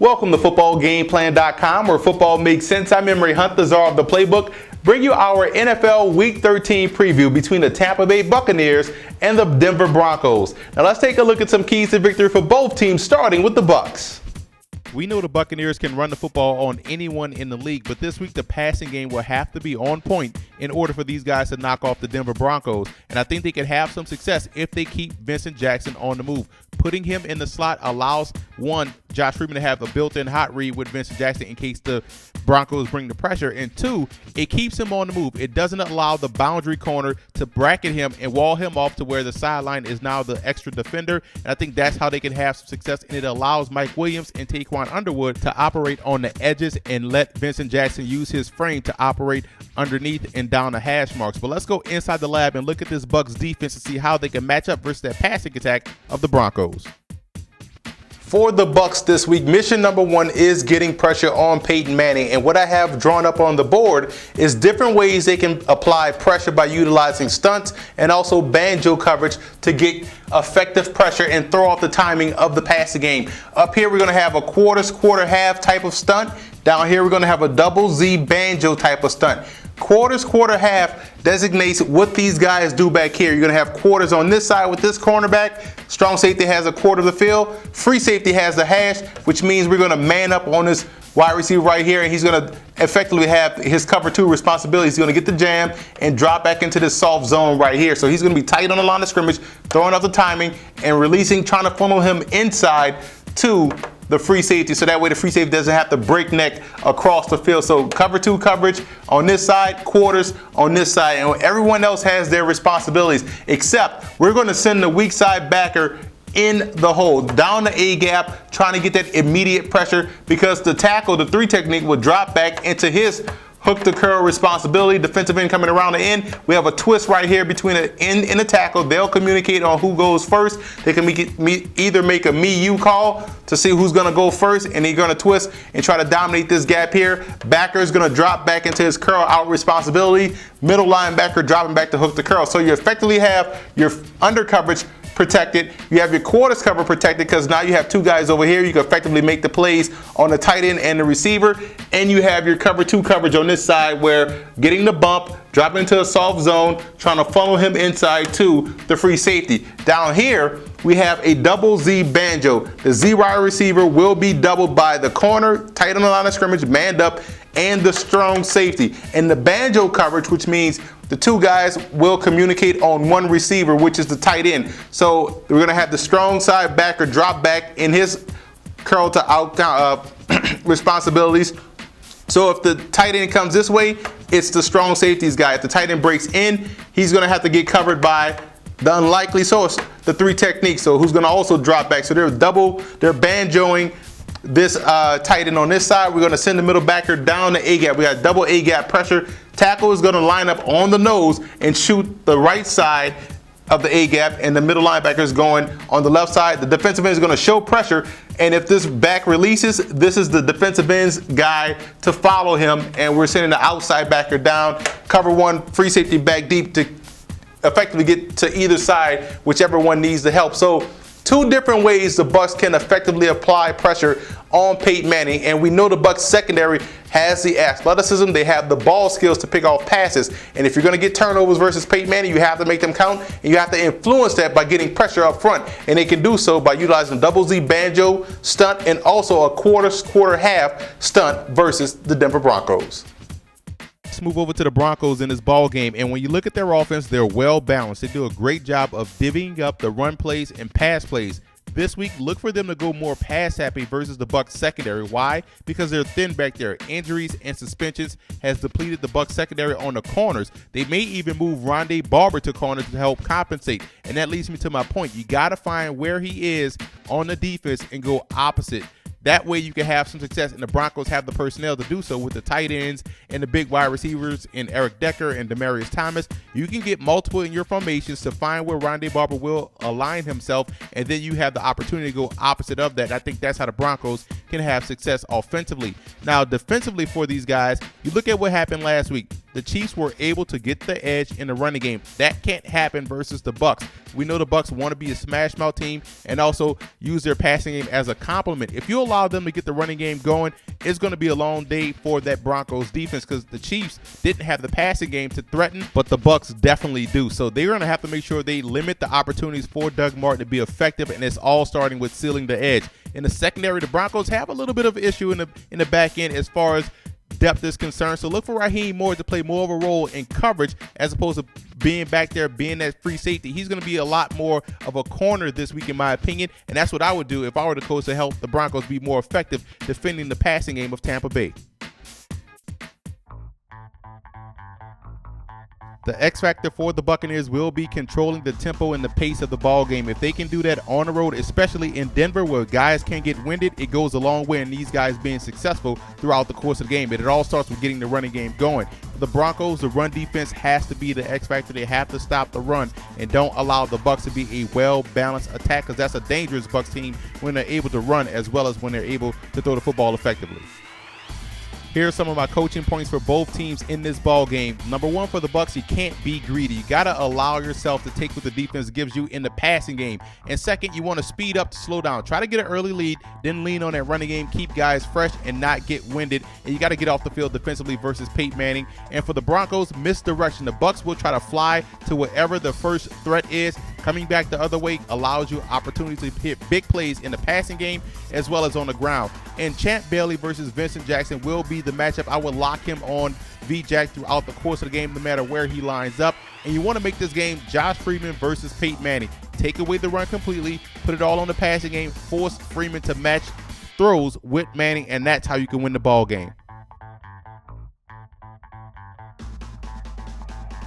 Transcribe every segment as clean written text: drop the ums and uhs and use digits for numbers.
Welcome to footballgameplan.com, where football makes sense. I'm Emery Hunt, the czar of the playbook. Bring you our NFL Week 13 preview between the Tampa Bay Buccaneers and the Denver Broncos. Now let's take a look at some keys to victory for both teams, starting with the Bucs. We know the Buccaneers can run the football on anyone in the league, but this week the passing game will have to be on point in order for these guys to knock off the Denver Broncos. And I think they can have some success if they keep Vincent Jackson on the move. Putting him in the slot allows, one, Josh Freeman to have a built-in hot read with Vincent Jackson in case the Broncos bring the pressure. And two, it keeps him on the move. It doesn't allow the boundary corner to bracket him and wall him off to where the sideline is now the extra defender. And I think that's how they can have some success. And it allows Mike Williams and Taquan Underwood to operate on the edges and let Vincent Jackson use his frame to operate underneath and down the hash marks. But let's go inside the lab and look at this Bucs defense to see how they can match up versus that passing attack of the Broncos. For the Bucs this week, mission number one is getting pressure on Peyton Manning. And what I have drawn up on the board is different ways they can apply pressure by utilizing stunts and also banjo coverage to get effective pressure and throw off the timing of the passing game. Up here, we're going to have a quarter half type of stunt. Down here, we're going to have a double Z banjo type of stunt. Quarter half designates what these guys do back here. You're going to have quarters on this side with this cornerback. Strong safety has a quarter of the field. Free safety has the hash, which means we're going to man up on this wide receiver right here, and he's going to effectively have his cover two responsibility. He's going to get the jam and drop back into this soft zone right here. So he's going to be tight on the line of scrimmage, throwing off the timing and releasing, trying to funnel him inside to the free safety, so that way the free safety doesn't have to breakneck across the field. So cover two coverage on this side, quarters on this side, and everyone else has their responsibilities, except we're going to send the weak side backer in the hole, down the A gap, trying to get that immediate pressure, because the tackle, the three technique, will drop back into his hook to curl responsibility. Defensive end coming around the end. We have a twist right here between the end and the tackle. They'll communicate on who goes first. They can either make a me-you call to see who's going to go first, and they're going to twist and try to dominate this gap here. Backer is going to drop back into his curl out responsibility. Middle linebacker dropping back to hook to curl. So you effectively have your under coverage protected. You have your quarters cover protected, because now you have two guys over here. You can effectively make the plays on the tight end and the receiver. And you have your cover two coverage on this side, where getting the bump, dropping into a soft zone, trying to funnel him inside to the free safety. Down here, we have a double Z banjo. The Z wide receiver will be doubled by the corner, tight on the line of scrimmage, manned up, and the strong safety. And the banjo coverage, which means the two guys will communicate on one receiver, which is the tight end. So we're going to have the strong side backer drop back in his curl to out responsibilities. So if the tight end comes this way, it's the strong safeties guy. If the tight end breaks in, he's going to have to get covered by the unlikely source, the three techniques. So who's going to also drop back? So they're banjoing this tight end on this side. We're going to send the middle backer down the A gap. We got double A gap pressure. Tackle is going to line up on the nose and shoot the right side of the A gap, and the middle linebacker is going on the left side. The defensive end is going to show pressure, and if this back releases, this is the defensive end's guy to follow him, and we're sending the outside backer down. Cover one, free safety back deep to effectively get to either side, whichever one needs the help. So two different ways the Bucs can effectively apply pressure on Peyton Manning, and we know the Bucs secondary has the athleticism. They have the ball skills to pick off passes, and if you're going to get turnovers versus Peyton Manning, you have to make them count, and you have to influence that by getting pressure up front, and they can do so by utilizing double Z banjo stunt and also a quarter half stunt versus the Denver Broncos. Let's move over to the Broncos in this ball game, and when you look at their offense, they're well balanced. They do a great job of divvying up the run plays and pass plays. This week, look for them to go more pass happy versus the Bucs secondary. Why? Because they're thin back there. Injuries and suspensions has depleted the Bucs secondary on the corners. They may even move Rondé Barber to corners to help compensate. And that leads me to my point. You got to find where he is on the defense and go opposite. That way you can have some success, and the Broncos have the personnel to do so with the tight ends and the big wide receivers in Eric Decker and Demaryius Thomas. You can get multiple in your formations to find where Rondé Barber will align himself, and then you have the opportunity to go opposite of that. I think that's how the Broncos can have success offensively. Now, defensively for these guys, you look at what happened last week. the Chiefs were able to get the edge in the running game. That can't happen versus the Bucs. We know the Bucs want to be a smash mouth team and also use their passing game as a complement. If you allow them to get the running game going, it's going to be a long day for that Broncos defense because the Chiefs didn't have the passing game to threaten, but the Bucs definitely do. So they're going to have to make sure they limit the opportunities for Doug Martin to be effective, and it's all starting with sealing the edge. In the secondary, the Broncos have a little bit of issue in the back end as far as depth is concerned. So look for Raheem Morris to play more of a role in coverage as opposed to being back there, being that free safety. He's going to be a lot more of a corner this week, in my opinion, and that's what I would do if I were the coach to help the Broncos be more effective defending the passing game of Tampa Bay. The X factor for the Buccaneers will be controlling the tempo and the pace of the ball game. If they can do that on the road, especially in Denver where guys can get winded, it goes a long way in these guys being successful throughout the course of the game. But it all starts with getting the running game going. For the Broncos, the run defense has to be the X factor. They have to stop the run and don't allow the Bucs to be a well-balanced attack because that's a dangerous Bucs team when they're able to run as well as when they're able to throw the football effectively. Here are some of my coaching points for both teams in this ball game. Number one, for the Bucs, you can't be greedy. You got to allow yourself to take what the defense gives you in the passing game. And second, you want to speed up to slow down. Try to get an early lead, then lean on that running game. Keep guys fresh and not get winded. And you got to get off the field defensively versus Peyton Manning. And for the Broncos, misdirection. The Bucs will try to fly to whatever the first threat is. Coming back the other way allows you opportunity to hit big plays in the passing game as well as on the ground. And Champ Bailey versus Vincent Jackson will be the matchup. I would lock him on V-Jack throughout the course of the game no matter where he lines up. And you want to make this game Josh Freeman versus Peyton Manning. Take away the run completely, put it all on the passing game, force Freeman to match throws with Manning, and that's how you can win the ball game.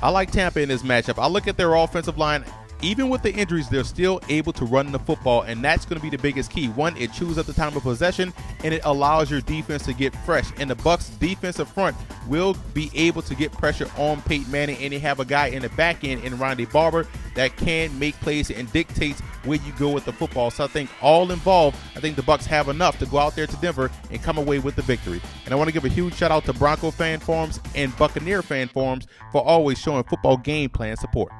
I like Tampa in this matchup. I look at their offensive line. Even with the injuries, they're still able to run the football, and that's going to be the biggest key. One, it chews up the time of possession, and it allows your defense to get fresh. And the Bucs defensive front will be able to get pressure on Peyton Manning, and they have a guy in the back end in Ronde Barber that can make plays and dictates where you go with the football. So I think all involved, I think the Bucs have enough to go out there to Denver and come away with the victory. And I want to give a huge shout out to Bronco fan forums and Buccaneer fan forums for always showing football game plan support.